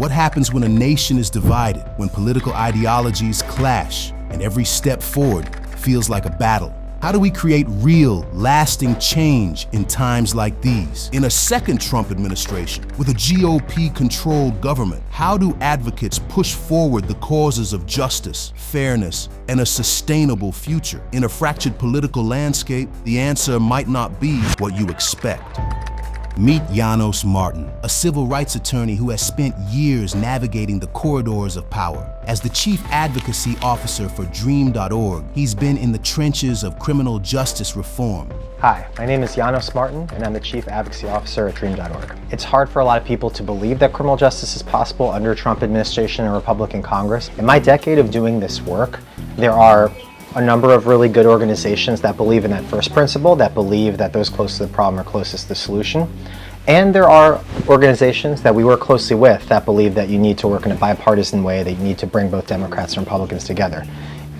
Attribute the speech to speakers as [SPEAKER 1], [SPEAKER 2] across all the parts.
[SPEAKER 1] What happens when a nation is divided, when political ideologies clash, and every step forward feels like a battle? How do we create real, lasting change in times like these? In a second Trump administration, with a GOP-controlled government, how do advocates push forward the causes of justice, fairness, and a sustainable future? In a fractured political landscape, the answer might not be what you expect. Meet Janos Marton, a civil rights attorney who has spent years navigating the corridors of power. As the Chief Advocacy Officer for Dream.org, he's been in the trenches of criminal justice reform.
[SPEAKER 2] Hi, my name is Janos Marton, and I'm the Chief Advocacy Officer at Dream.org. It's hard for a lot of people to believe that criminal justice is possible under a Trump administration and Republican Congress. In my decade of doing this work, there are a number of really good organizations that believe in that first principle, that believe that those close to the problem are closest to the solution. And there are organizations that we work closely with that believe that you need to work in a bipartisan way, that you need to bring both Democrats and Republicans together.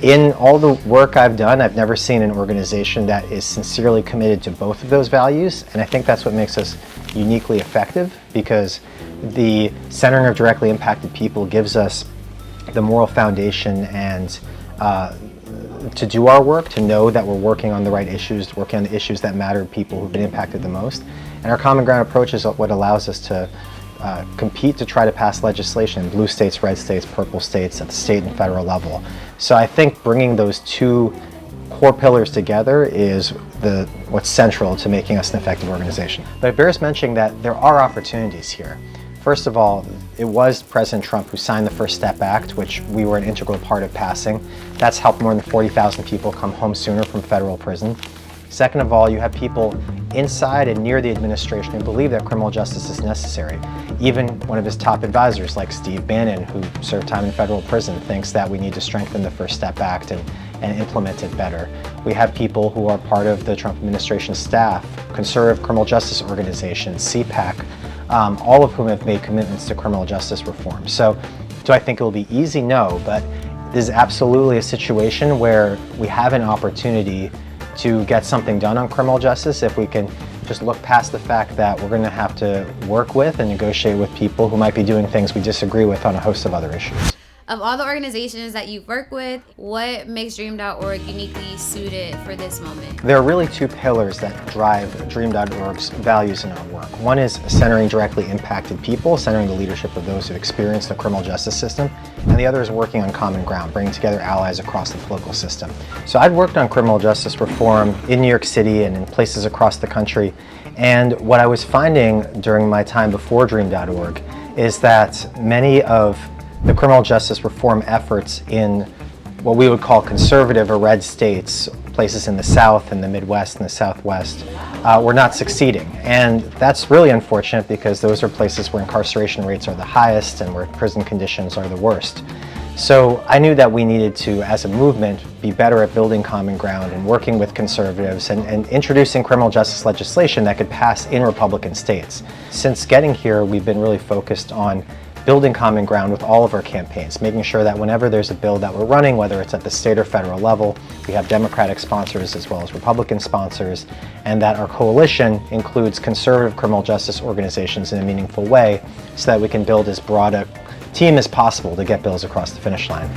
[SPEAKER 2] In all the work I've done, I've never seen an organization that is sincerely committed to both of those values, and I think that's what makes us uniquely effective, because the centering of directly impacted people gives us the moral foundation and to do our work, to know that we're working on the right issues, working on the issues that matter to people who've been impacted the most. And our common ground approach is what allows us to compete to try to pass legislation in blue states, red states, purple states, at the state and federal level. So I think bringing those two core pillars together is what's central to making us an effective organization. But it bears mentioning that there are opportunities here. First of all, it was President Trump who signed the First Step Act, which we were an integral part of passing. That's helped more than 40,000 people come home sooner from federal prison. Second of all, you have people inside and near the administration who believe that criminal justice is necessary. Even one of his top advisors, like Steve Bannon, who served time in federal prison, thinks that we need to strengthen the First Step Act and implement it better. We have people who are part of the Trump administration staff, conservative criminal justice organizations, CPAC, all of whom have made commitments to criminal justice reform. So do I think it will be easy? No, but this is absolutely a situation where we have an opportunity to get something done on criminal justice if we can just look past the fact that we're going to have to work with and negotiate with people who might be doing things we disagree with on a host of other issues.
[SPEAKER 3] Of all the organizations that you work with, what makes Dream.org uniquely suited for this moment?
[SPEAKER 2] There are really two pillars that drive Dream.org's values in our work. One is centering directly impacted people, centering the leadership of those who experience the criminal justice system, and the other is working on common ground, bringing together allies across the political system. So I've worked on criminal justice reform in New York City and in places across the country, and what I was finding during my time before Dream.org is that many of the criminal justice reform efforts in what we would call conservative or red states, places in the South and the Midwest and the Southwest, were not succeeding. And that's really unfortunate because those are places where incarceration rates are the highest and where prison conditions are the worst. So I knew that we needed to, as a movement, be better at building common ground and working with conservatives and introducing criminal justice legislation that could pass in Republican states. Since getting here, we've been really focused on building common ground with all of our campaigns, making sure that whenever there's a bill that we're running, whether it's at the state or federal level, we have Democratic sponsors as well as Republican sponsors, and that our coalition includes conservative criminal justice organizations in a meaningful way so that we can build as broad a team as possible to get bills across the finish line.